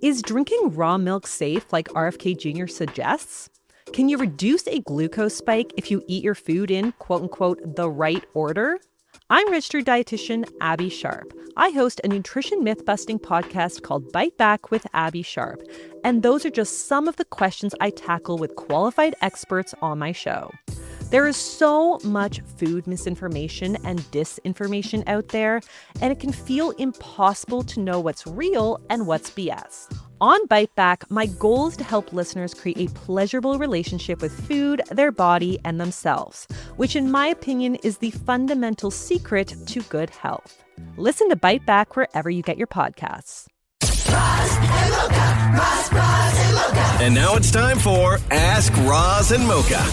Is drinking raw milk safe like RFK Jr. suggests? Can you reduce a glucose spike if you eat your food in, quote unquote, the right order? I'm registered dietitian Abby Sharp. I host a nutrition myth-busting podcast called Bite Back with Abby Sharp. And those are just some of the questions I tackle with qualified experts on my show. There is so much food misinformation and disinformation out there, and it can feel impossible to know what's real and what's BS. On Bite Back, my goal is to help listeners create a pleasurable relationship with food, their body, and themselves, which in my opinion is the fundamental secret to good health. Listen to Bite Back wherever you get your podcasts. Roz and Mocha. Roz and Mocha. And now it's time for Ask Roz and Mocha.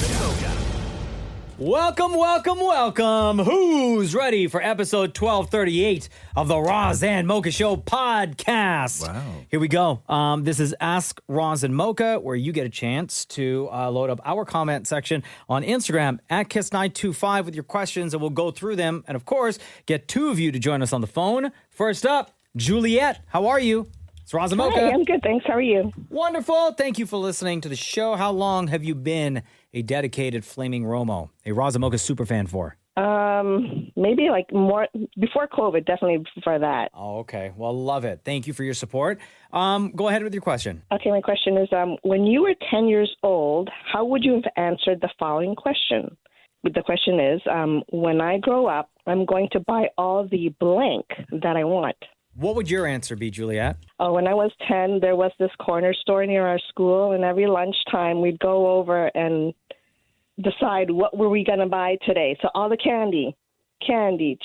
Welcome, welcome, welcome. Who's ready for episode 1238 of the Roz and Mocha Show podcast? Wow. Here we go. This is Ask Roz and Mocha, where you get a chance to load up our comment section on Instagram at Kiss925 with your questions, and we'll go through them. And of course, get two of you to join us on the phone. First up, Juliet. How are you? It's Roz and Mocha. Hi, I'm good, thanks. How are you? Wonderful. Thank you for listening to the show. How long have you been a dedicated Flaming Romo, a Roz and Mocha superfan for? Maybe like more before COVID, definitely before that. Oh, okay. Well, love it. Thank you for your support. Go ahead with your question. Okay, my question is, when you were 10 years old, how would you have answered the following question? The question is, when I grow up, I'm going to buy all the blank that I want. What would your answer be, Juliet? Oh, when I was 10, there was this corner store near our school, and every lunchtime we'd go over and decide what were we going to buy today. So all the candy,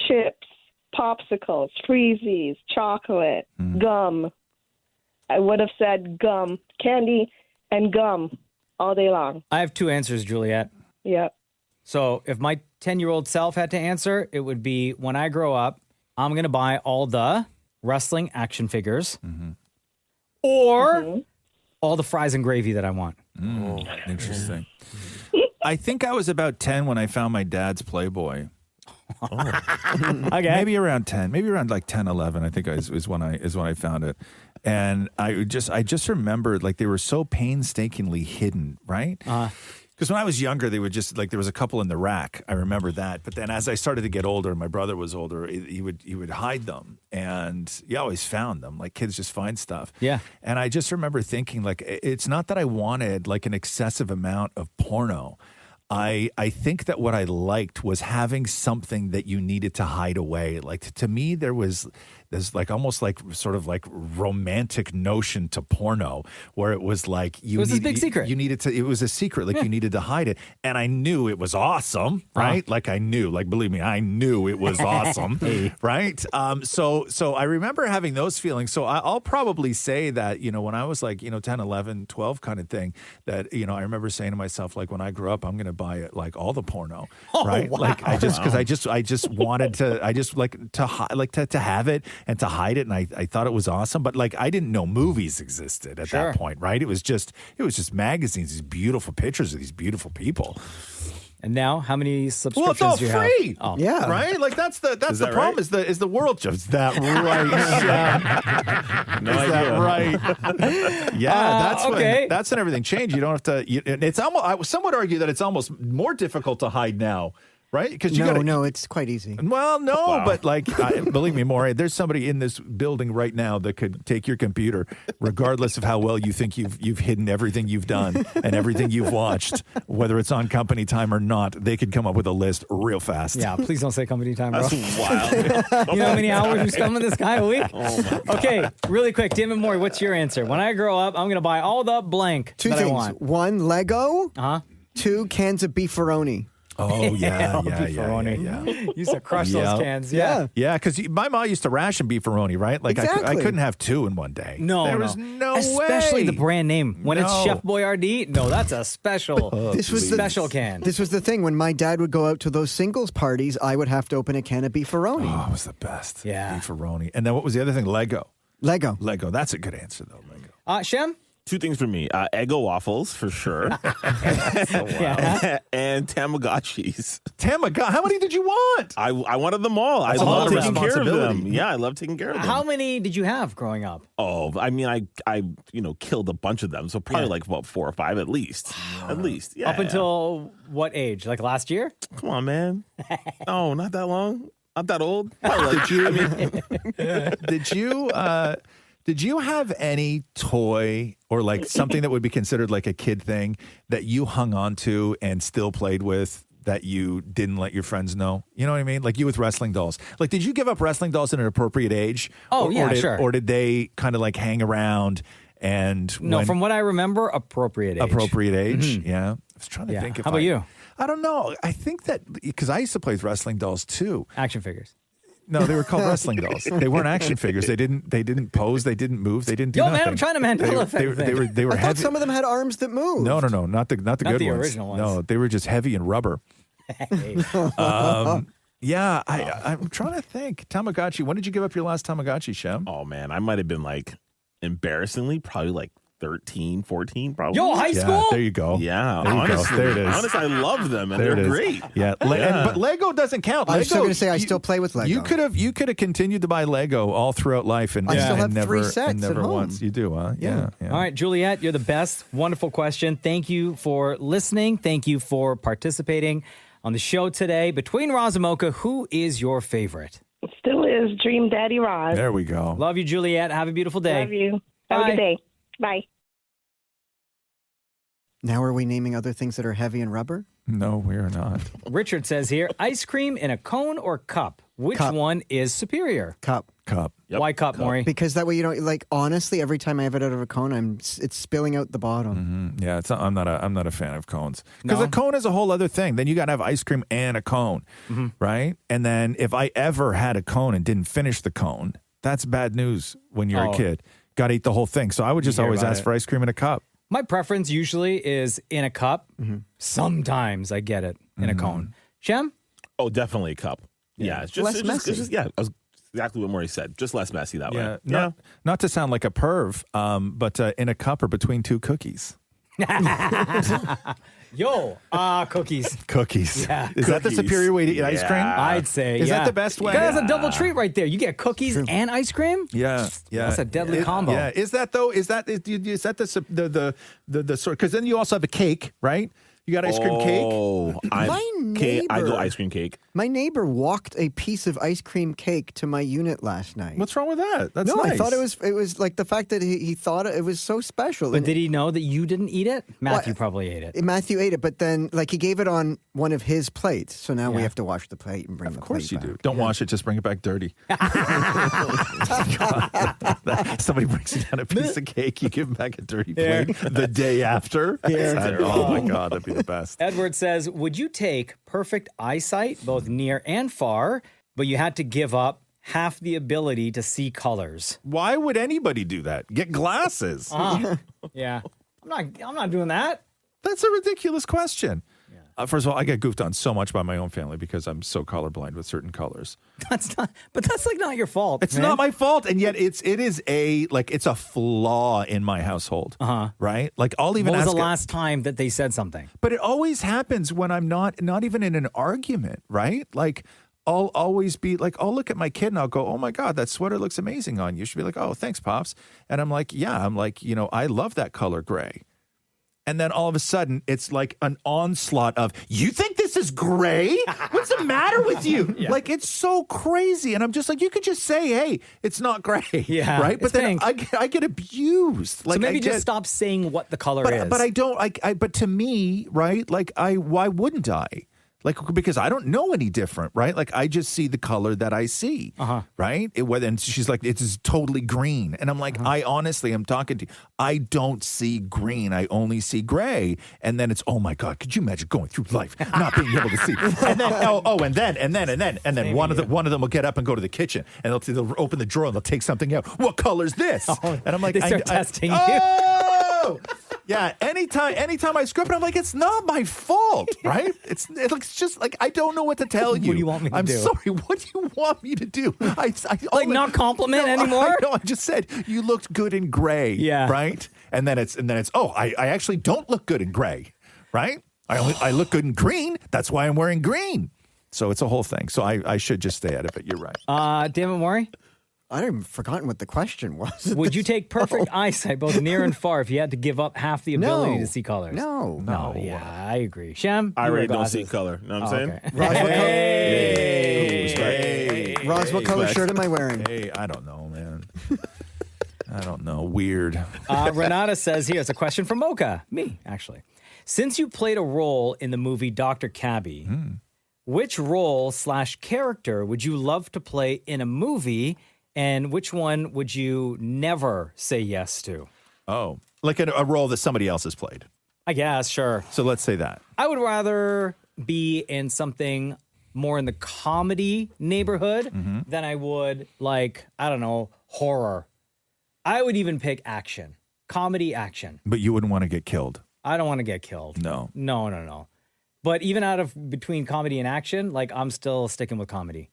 chips, popsicles, freezies, chocolate, gum. I would have said gum, candy and gum all day long. I have two answers, Juliet. Yep. So if my 10-year-old self had to answer, it would be, when I grow up, I'm going to buy all the wrestling action figures or all the fries and gravy that I want. Interesting. I think I was about 10 when I found my dad's Playboy. Okay. Maybe around 10, maybe around like 10, 11, I think is when I found it. And I just remembered, like, they were so painstakingly hidden, right? Because when I was younger, they would just, like, there was a couple in the rack. I remember that. But then as I started to get older, my brother was older, he would hide them. And he always found them. Like, kids just find stuff. Yeah. And I just remember thinking, like, it's not that I wanted, like, an excessive amount of porno. I think that what I liked was having something that you needed to hide away. Like, to me, there's like almost like sort of like romantic notion to porno where it was like it was this big secret. You needed to. It was a secret. Like you needed to hide it, and I knew it was awesome, right? Like I knew. Like believe me, I knew it was awesome, right? So I remember having those feelings. So I'll probably say that when I was like 10, 11, 12 kind of thing, that I remember saying to myself, like, when I grow up, I'm going to buy like all the porno, right? Wow. Like I just wanted to have it and to hide it, and I thought it was awesome. But like I didn't know movies existed at that point, right? It was just magazines, these beautiful pictures of these beautiful people. And now, how many subscriptions well, it's all do you free. have? Oh. Yeah, right. Like that's the problem. Right? Is the world just that right? No is idea. that right? Yeah, that's okay. That's when everything changed. You don't have to. It's almost. Some would argue that it's almost more difficult to hide now. Right? Because no, it's quite easy. Well, no, but like, believe me, Maury, there's somebody in this building right now that could take your computer, regardless of how well you think you've hidden everything you've done and everything you've watched, whether it's on company time or not. They could come up with a list real fast. Yeah, please don't say company time, bro. That's wild. You know how many hours we spend with this guy a week? Oh my God. Okay, really quick, Tim and Maury, what's your answer? When I grow up, I'm going to buy all the blank Two that things. I want. One, Lego. Uh-huh. 2 cans of beefaroni. Oh, yeah. You used to crush those cans. Yeah. Yeah, because my mom used to ration beefaroni, right? Like Exactly. I couldn't have 2 in one day. No, there was no way. Especially the brand name. When it's No. Chef Boyardee, no, that's a special, special can. This was the thing. When my dad would go out to those singles parties, I would have to open a can of beefaroni. Oh, it was the best. Yeah. Beefaroni. And then what was the other thing? Lego. Lego. That's a good answer, though, Lego. Shem? Two things for me. Eggo waffles, for sure. And Tamagotchis. How many did you want? I wanted them all. I That's a lot love of taking care of them. responsibility. Yeah, I love taking care of them. How many did you have growing up? Oh, I mean, I killed a bunch of them. So probably like, what, 4 or 5 at least. At least, yeah. Up until what age? Like last year? Come on, man. No, not that long. Not that old. Probably Did you have any toy or like something that would be considered like a kid thing that you hung on to and still played with that you didn't let your friends know? You know what I mean? Like you with wrestling dolls. Like, did you give up wrestling dolls at an appropriate age? Oh, sure. Or did they kind of like hang around and No, from what I remember, appropriate age. appropriate age? Yeah. I was trying to think. How about you? I don't know. I think that because I used to play with wrestling dolls too. Action figures. No, they were called wrestling dolls. They weren't action figures. They didn't pose. They didn't move. They didn't do Yo, nothing. man, I'm trying to Mandela effect. They were I thought heavy. some of them had arms that moved. No, not the good the ones. original ones. No, they were just heavy and rubber. Hey. Yeah, I'm trying to think. Tamagotchi. When did you give up your last Tamagotchi, Shem? Oh, man. I might have been like, embarrassingly, probably like 13, 14, probably. Yo, high school? There you go. Yeah, There you go. honestly. There it is. Honestly, I love them, and There it they're is. great. Yeah, but Lego doesn't count. I was still Lego- going to say I you- still play with Lego. You could have continued to buy Lego all throughout life and I still and have never 3 sets and at never home. once. You do, huh? Yeah. All right, Juliet, you're the best. Wonderful question. Thank you for listening. Thank you for participating on the show today. Between Roz and Mocha, who is your favorite? Still is Dream Daddy Roz. There we go. Love you, Juliet. Have a beautiful day. Love you. Have a Bye. good day. Bye. Now are we naming other things that are heavy and rubber? No, we are not. Richard says here, ice cream in a cone or cup? Which Cup. one is superior? Cup. Yep. Why cup, Maury? Because that way you don't like. Honestly, every time I have it out of a cone, it's spilling out the bottom. Yeah, I'm not a fan of cones because No? a cone is a whole other thing. Then you got to have ice cream and a cone, right? And then if I ever had a cone and didn't finish the cone, that's bad news when you're Oh. a kid. Got to eat the whole thing. So I would just hear always about ask it. for ice cream in a cup. My preference usually is in a cup. Sometimes I get it in a cone. Shem? Oh, definitely a cup. Yeah, it's just Less it's just- messy. it's just- yeah, that's exactly what Maury said. Just less messy that way. Not to sound like a perv, but in a cup or between 2 cookies. Yo, cookies. Cookies. Yeah. Is that the Cookies. superior way to eat ice cream? Yeah. I'd say, Is yeah. that the best way? That's a double treat right there. You get cookies and ice cream? Yeah, yeah. That's a deadly combo. Yeah, is that though? Is that the sort? Because then you also have a cake, right? You got ice cream cake. Oh, My I go neighbor- ice cream cake. My neighbor walked a piece of ice cream cake to my unit last night. What's wrong with that? That's no, nice. I thought it was like the fact that he thought it was so special. But And did he know that you didn't eat it? Matthew Well, probably ate it. Matthew ate it, but then like he gave it on one of his plates. So now we Yeah. have to wash the plate and bring the Of course you plate do. back. Don't wash it. Just bring it back dirty. Somebody brings you down a piece of cake. You give them back a dirty plate the day after. Oh my God, that'd be the best. Edward says, would you take perfect eyesight, both near and far, but you had to give up half the ability to see colors? Why would anybody do that? Get glasses. Yeah. I'm not doing that. That's a ridiculous question. First of all, I get goofed on so much by my own family because I'm so colorblind with certain colors. That's not like your fault. It's man. not my fault, and yet it's a flaw in my household. Right? Like I'll even When was ask the last time that they said something? but it always happens when I'm not even in an argument, right? Like I'll always be like, I'll look at my kid and I'll go, "Oh my God, that sweater looks amazing on you." She'll be like, "Oh, thanks, Pops." And I'm like, "Yeah," I love that color gray. And then all of a sudden, it's like an onslaught of, "You think this is gray? What's the matter with you?" Like, it's so crazy. And I'm just like, you could just say, "Hey, it's not gray." Yeah, Right? But it's then pink. I get abused. Like, So maybe I get, just stop saying what the color is. but I don't, but to me, right? Like, why wouldn't I? Like, because I don't know any different, right? Like, I just see the color that I see, right? And she's like, it's totally green. And I'm like, I honestly am talking to you. I don't see green. I only see gray. And then it's, oh my God, could you imagine going through life not being able to see? And then, and then one of them will get up and go to the kitchen and they'll open the drawer and they'll take something out. What color's this? And I'm like, they start testing you. Oh! Yeah, anytime I screw up, I'm like, it's not my fault, right? It's just like I don't know what to tell you. What do you want me to I'm do? sorry. What do you want me to do? Not compliment anymore? No, I just said you looked good in gray. Yeah. Right. And then it's I actually don't look good in gray, right? I look good in green. That's why I'm wearing green. So it's a whole thing. So I should just stay out of it. You're right. David Morey? I'd even forgotten what the question was. Would you take perfect eyesight both near and far if you had to give up half the ability to see colors? No. Yeah, I agree. Shem? I you wear already don't see glasses. color. Know what I'm saying? Okay. Roz, what color shirt am I wearing? Hey, I don't know, man. I don't know. Weird. Renata says here, it's a question from Mocha. Me, actually. Since you played a role in the movie Dr. Cabby, which role / character would you love to play in a movie, and which one would you never say yes to? Oh, like a role that somebody else has played. I guess, sure. So let's say that. I would rather be in something more in the comedy neighborhood than I would, like, I don't know, horror. I would even pick action, comedy action. But you wouldn't want to get killed. I don't want to get killed. No. No. But even out of between comedy and action, like, I'm still sticking with comedy.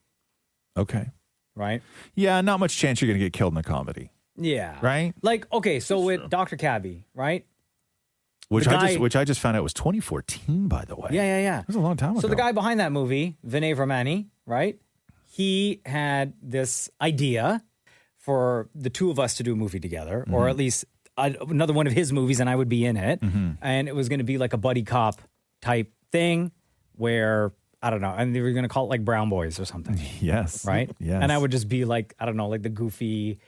Okay. Right? Yeah, not much chance you're going to get killed in a comedy. Yeah. Right? Like, okay, so with Dr. Cabby, right? Which The I just found out was 2014, by the way. Yeah. It was a long time ago. So the guy behind that movie, Vinay Vermani, right? He had this idea for the two of us to do a movie together, or at least another one of his movies, and I would be in it. And it was going to be like a buddy cop type thing where, I don't know, and they were going to call it like Brown Boys or something. Yes. Right? Yes. And I would just be like, I don't know, like the goofy,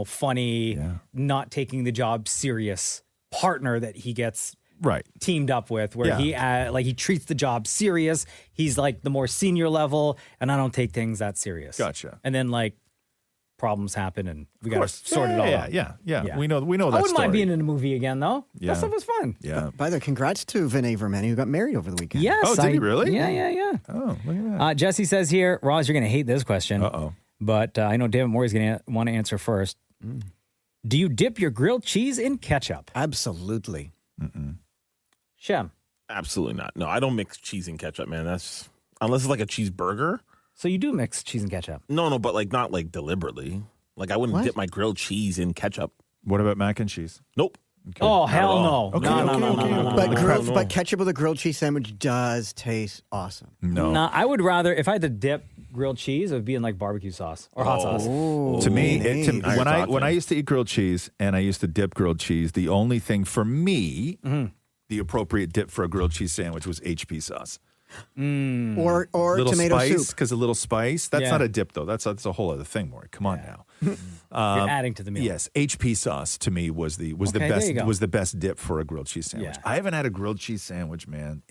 funny, not taking the job serious partner that he gets teamed up with, where he treats the job serious. He's like the more senior level, and I don't take things that serious. Gotcha. And then like problems happen, and we got to sort it all out. Yeah. We know that I wouldn't mind story. being in a movie again, though. Yeah. That stuff was fun. Yeah. By the way, congrats to Vinay Vermani, who got married over the weekend. Yes. Oh, did he really? Yeah. Oh, look at that. Jesse says here, Roz, you're going to hate this question. Uh-oh. But I know David Morey's going to want to answer first. Do you dip your grilled cheese in ketchup? Absolutely. Shem. Absolutely not. No, I don't mix cheese and ketchup, man. That's unless it's like a cheeseburger. So you do mix cheese and ketchup? No, but like not like deliberately. Like I wouldn't dip my grilled cheese in ketchup. What about mac and cheese? Nope. Oh, hell no. Okay, No. But ketchup with a grilled cheese sandwich does taste awesome. No. No, I would rather, if I had to dip grilled cheese, it would be in like barbecue sauce or hot sauce. To me, nice. when I used to eat grilled cheese and I used to dip grilled cheese, the only thing for me, the appropriate dip for a grilled cheese sandwich was HP sauce. Or Little tomato spice, soup. because a little spice. That's Yeah. not a dip though. That's a whole other thing, Maury. Come on now. You're adding to the meal. Yes, HP sauce to me was the Okay, there you go. the best dip for a grilled cheese sandwich. Yeah. I haven't had a grilled cheese sandwich, man.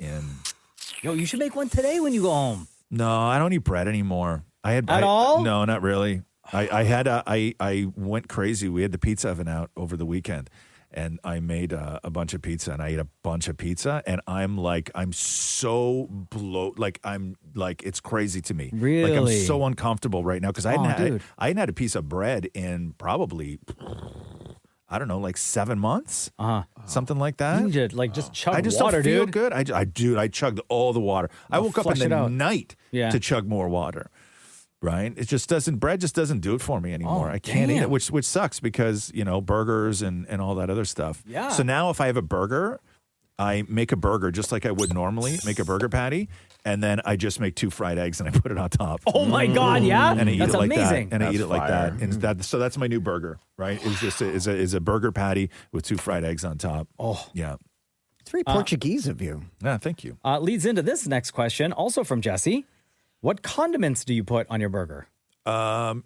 Yo, you should make one today when you go home. No, I don't eat bread anymore. all? No, not really. I went crazy. We had the pizza oven out over the weekend, and I made a bunch of pizza, and I ate a bunch of pizza, and I'm so bloated. It's crazy to me. Really? Like I'm so uncomfortable right now because I dude. hadn't had a piece of bread in probably, I don't know, like 7 months, something like that. You need to just chug I just water, don't feel dude. good. I chugged all the water. I woke up in flush it the out. night Yeah. to chug more water. Right? It just doesn't. Bread just doesn't do it for me anymore. Oh, I can't eat damn. it, which sucks because burgers and all that other stuff. Yeah. So now if I have a burger, I make a burger just like I would normally make a burger patty, and then I just make 2 fried eggs and I put it on top. Oh my God, yeah? And I eat That's it like amazing. that. And I eat That's it like fire. that. And so that's my new burger, right? It's just is a burger patty with 2 fried eggs on top. Oh. Yeah. It's very Portuguese of you. Yeah. Thank you. Leads into this next question, also from Jesse. What condiments do you put on your burger? I'll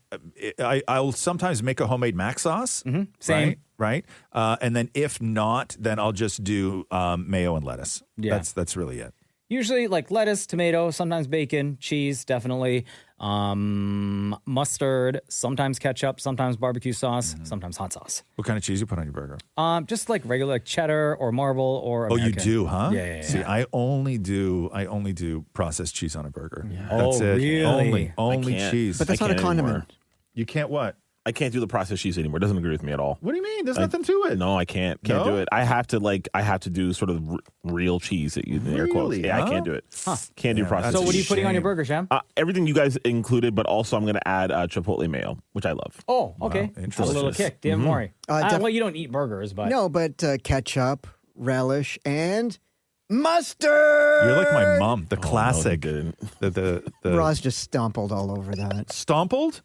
sometimes make a homemade mac sauce. Same. Right. And then if not, then I'll just do mayo and lettuce. Yeah. That's really it. Usually like lettuce, tomato, sometimes bacon, cheese, definitely. Mustard, sometimes ketchup, sometimes barbecue sauce, sometimes hot sauce. What kind of cheese you put on your burger? Just like regular like cheddar or marble or Oh, you American. do, huh? Yeah. See, I only do processed cheese on a burger. Oh, That's it. really? Only I can't. cheese. But that's I not a can't condiment. anymore. You can't what? I can't do the processed cheese anymore. It doesn't agree with me at all. What do you mean? There's nothing to it. No, I can't No? do it. I have to do sort of real cheese that you air quotes. Really? Yeah, Huh? I can't do it. Can't do processed So cheese. what are you putting on your burger, Sham? Everything you guys included, but also I'm going to add chipotle mayo, which I love. Oh, okay. Wow, Just a little interesting. kick. Dan Mori. def- You don't eat burgers, but No, but ketchup, relish, and mustard. You're like my mom, the classic. No, he didn't. The Roz just stompled all over that. Stompled?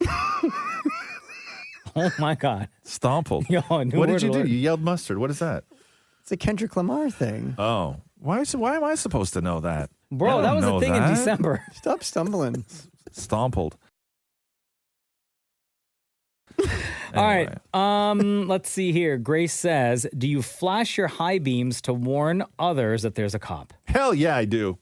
oh my god. Stompled. Yo, new What word did you do? alert. You yelled mustard. What is that? It's a Kendrick Lamar thing. Oh. Why am I supposed to know that? I Bro, that don't was a know thing in that. December. Stop stumbling. Stompled. All right. Let's see here. Grace says, "Do you flash your high beams to warn others that there's a cop? Hell yeah, I do.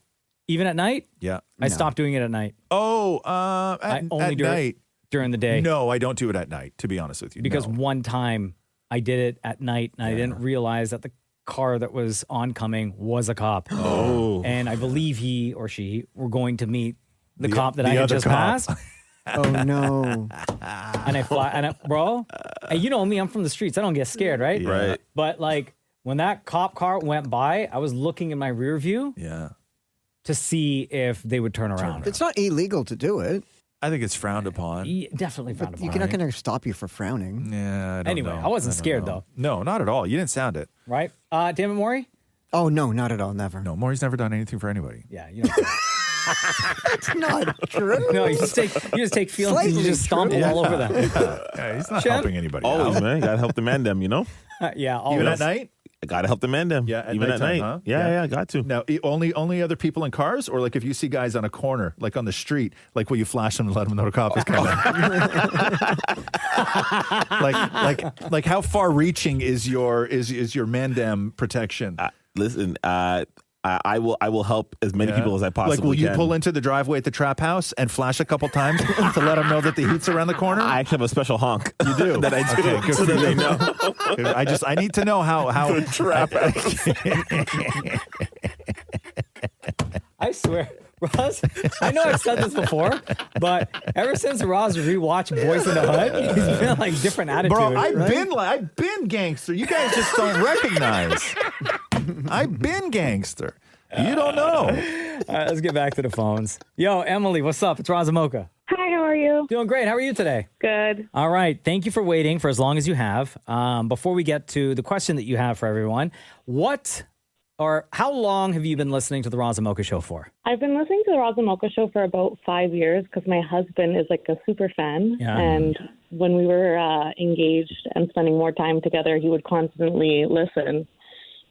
Even at night? Yeah. I stopped doing it at night. Oh, I only at do night. it during the day. No, I don't do it at night, to be honest with you. Because no. one time I did it at night and I didn't realize that the car that was oncoming was a cop. Oh. And I believe he or she were going to meet the The- cop that the I had other just cop. passed. Oh no. Bro, and you know me, I'm from the streets. I don't get scared, right? Yeah. Right. But like when that cop car went by, I was looking in my rear view Yeah. to see if they would turn around. It's not illegal to do it. I think it's frowned upon. Definitely frowned upon. You're not going to stop you for frowning. Yeah, I don't Anyway, know. I wasn't don't scared, know. though. No, not at all. You didn't sound it. Right? Damn it, Maury? Oh no, not at all. Never. No, Maury's never done anything for anybody. Yeah, you know. It's not true. No, you just take feelings and you Slightly just stomp true. all over them. Yeah, he's not Shem? helping anybody Always, out. man. You got to help the man them, you know? Yeah, always. Even at night? I got to help the man them. Yeah, at Even at nighttime, night. huh? Yeah, got to. Now, only other people in cars, or like if you see guys on a corner, like on the street, like will you flash them and let them know the cop is coming? like how far-reaching is your mandem protection? Listen, I will help as many people as I possibly Like, will you can. pull into the driveway at the trap house and flash a couple times to let them know that the heat's around the corner? I actually have a special honk. You do that I do, Okay, good so for that they you. know. I need to know how The trap. I swear, Roz, I know I've said this before, but ever since Roz rewatched Boys in the Hood, he's been like different attitude. Bro, right? I've been gangster. You guys just don't recognize. I've been gangster. You don't know. All right, let's get back to the phones. Yo, Emily, what's up? It's Roz Mocha. Hi, how are you? Doing great. How are you today? Good. All right. Thank you for waiting for as long as you have. Before we get to the question that you have for everyone, how long have you been listening to the Roz and Mocha Show for? I've been listening to the Roz and Mocha Show for about 5 years because my husband is like a super fan. Yeah. And when we were engaged and spending more time together, he would constantly listen.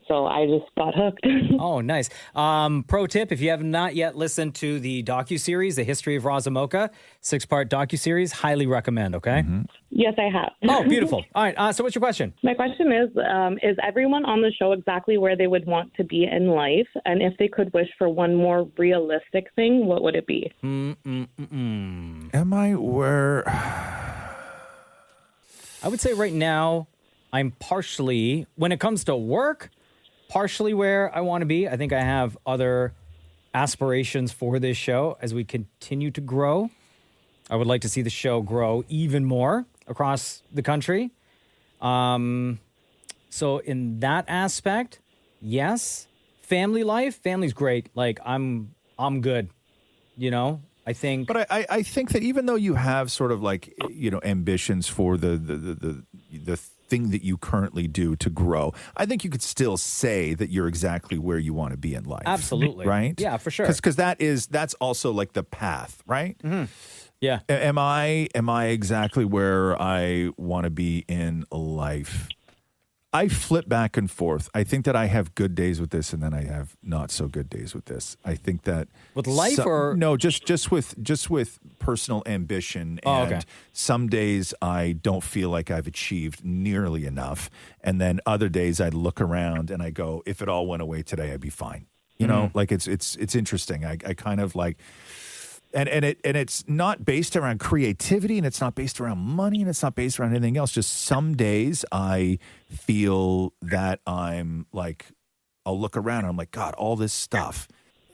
So I just got hooked. Oh, nice. Pro tip, if you have not yet listened to the docuseries, The History of Roz and Mocha, 6-part docuseries, highly recommend, okay? Yes, I have. Oh, beautiful. All right. So what's your question? My question is everyone on the show exactly where they would want to be in life? And if they could wish for one more realistic thing, what would it be? Am I where? I would say right now, I'm partially, when it comes to work, partially where I want to be. I think I have other aspirations for this show as we continue to grow. I would like to see the show grow even more across the country. So in that aspect, yes. Family life, family's great. Like I'm good. You know, I think. But I think that even though you have sort of like, ambitions for the thing that you currently do to grow, I think you could still say that you're exactly where you want to be in life. Absolutely. Right? Yeah, for sure. Because that's also like the path, right? Mm-hmm. Yeah. Am I exactly where I want to be in life? I flip back and forth. I think that I have good days with this, and then I have not so good days with this. I think that with life or no, just with personal ambition. Oh, And okay. some days I don't feel like I've achieved nearly enough, and then other days I look around and I go, if it all went away today, I'd be fine. You know, like it's interesting. I kind of like. And it's not based around creativity, and it's not based around money, and it's not based around anything else. Just some days I feel that I'm like, I'll look around and I'm like, God, all this stuff.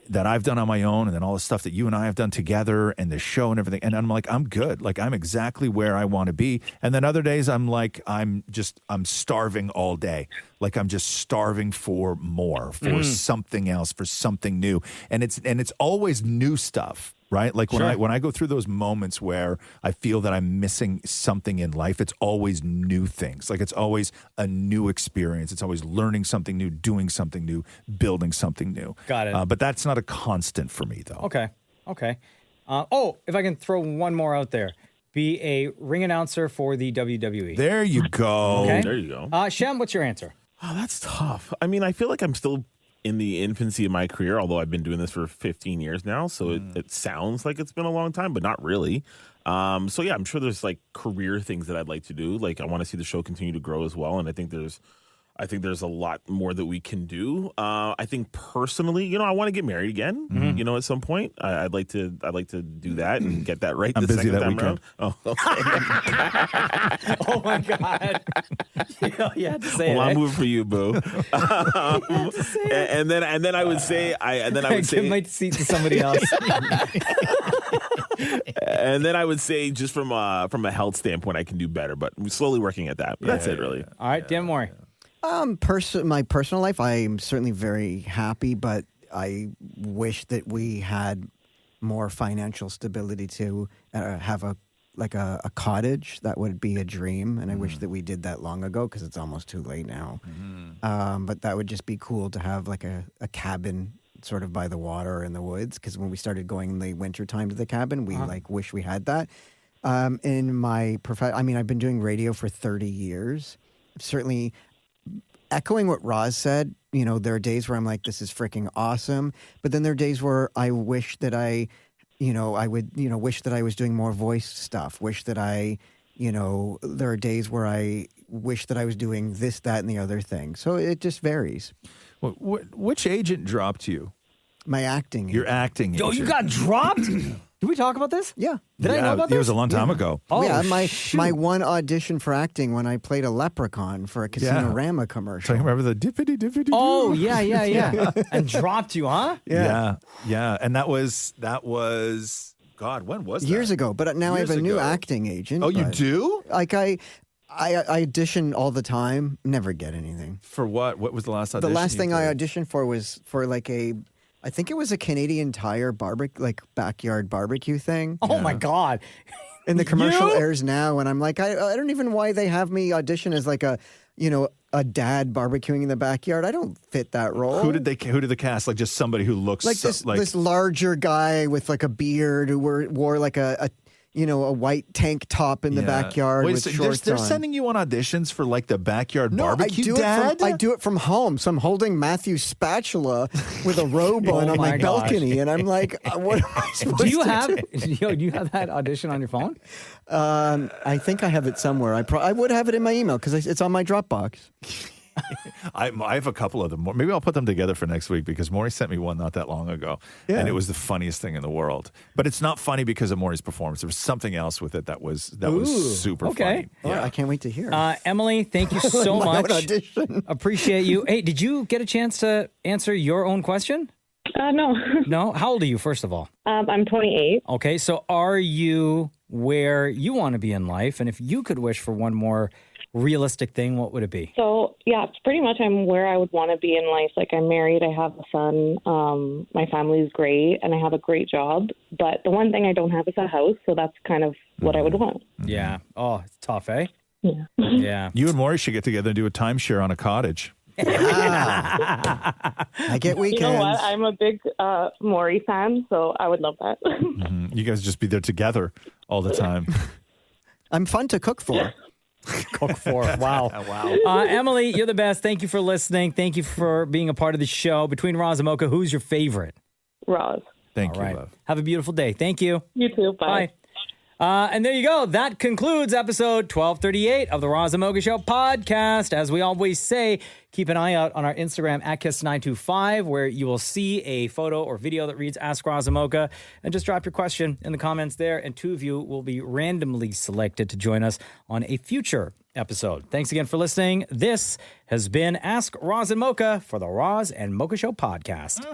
that I've done on my own, and then all the stuff that you and I have done together, and the show and everything. And I'm like, I'm good. Like, I'm exactly where I want to be. And then other days, I'm like, I'm starving all day. Like, I'm just starving for more, for something else, for something new. And it's always new stuff. Right? Like when I go through those moments where I feel that I'm missing something in life, it's always new things. Like, it's always a new experience. It's always learning something new, doing something new, building something new. Got it. But that's not a constant for me, though. Okay. If I can throw one more out there. Be a ring announcer for the WWE. There you go. Okay. There you go. Shem, what's your answer? Oh, that's tough. I mean, I feel like I'm still in the infancy of my career, although I've been doing this for 15 years now, so it sounds like it's been a long time, but not really. So yeah, I'm sure there's like career things that I'd like to do. Like, I want to see the show continue to grow as well, and I think there's a lot more that we can do. I think personally, I want to get married again. At some point, I'd like to do that and get that right. I'm the busy second that time weekend. around. Oh, Oh my God! You had to say well, it. I'm moving for you, boo. And then I would say, give my seat to somebody else. and then I would say, just from a health standpoint, I can do better, but I'm slowly working at that. But that's it, really. All right, Dan Mori. My personal life, I'm certainly very happy, but I wish that we had more financial stability to have a cottage. That would be a dream, and I wish that we did that long ago, because it's almost too late now. But that would just be cool to have like a cabin sort of by the water in the woods, because when we started going in the wintertime to the cabin, we wish we had that. In my I've been doing radio for 30 years. Certainly echoing what Roz said, there are days where I'm like, this is freaking awesome. But then there are days where I wish that wish that I was doing more voice stuff. Wish that there are days where I wish that I was doing this, that, and the other thing. So it just varies. Which agent dropped you? My acting. Your acting agent. Oh, you got dropped? Did we talk about this? Yeah. Did I know about this? It was a long time ago. Oh, yeah, my one audition for acting when I played a leprechaun for a Casino-Rama commercial. So you remember the dippity-dippity-doo? Oh, yeah. And dropped you, huh? Yeah. And that was God, when was that? Years ago, but now I have a new ago. acting agent. Oh, you but, do? Like I audition all the time, never get anything. For what? What was the last audition? The last thing I did? auditioned for was for I think it was a Canadian Tire backyard barbecue thing. Oh my God. And the commercial airs now, and I'm like, I don't even know why they have me audition as like a dad barbecuing in the backyard. I don't fit that role. Who did the cast? Like, just somebody who looks like this larger guy with like a beard who wore like a white tank top in the backyard with shorts they're on. sending you on auditions for like the backyard No, barbecue, Dad? I do it from home. So I'm holding Matthew's spatula with a robe on my balcony, and I'm like, what am I supposed Do you to have do? do you have that audition on your phone? I think I have it somewhere. I would have it in my email because it's on my Dropbox. I have a couple of them. Maybe I'll put them together for next week, because Maury sent me one not that long ago, and it was the funniest thing in the world. But it's not funny because of Maury's performance. There was something else with it that was super funny. Yeah. I can't wait to hear. Emily, thank you so My much. own audition. Appreciate you. Hey, did you get a chance to answer your own question? No. No? How old are you, first of all? I'm 28. Okay, so are you where you want to be in life? And if you could wish for one more realistic thing, what would it be? So, yeah, pretty much I'm where I would want to be in life. Like, I'm married, I have a son, my family's great, and I have a great job. But the one thing I don't have is a house, so that's kind of what I would want. Yeah. Oh, it's tough, eh? Yeah. Yeah. You and Maury should get together and do a timeshare on a cottage. I get weekends. You know what? I'm a big Maury fan, so I would love that. You guys just be there together all the time. I'm fun to cook for. Cook for. Wow. Wow. Emily, you're the best. Thank you for listening. Thank you for being a part of the show. Between Roz and Mocha, who's your favorite? Roz. Thank All you, right. love. Have a beautiful day. Thank you. You too. Bye. And there you go. That concludes episode 1238 of the Roz and Mocha Show podcast. As we always say, keep an eye out on our Instagram at Kiss925, where you will see a photo or video that reads Ask Roz and Mocha. And just drop your question in the comments there. And two of you will be randomly selected to join us on a future episode. Thanks again for listening. This has been Ask Roz and Mocha for the Roz and Mocha Show podcast.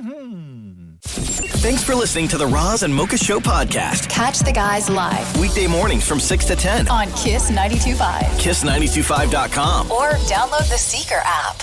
Thanks for listening to the Roz and Mocha Show podcast. Catch the guys live Weekday mornings from 6 to 10 on Kiss 92.5 KISS925.com or download the Seeker app.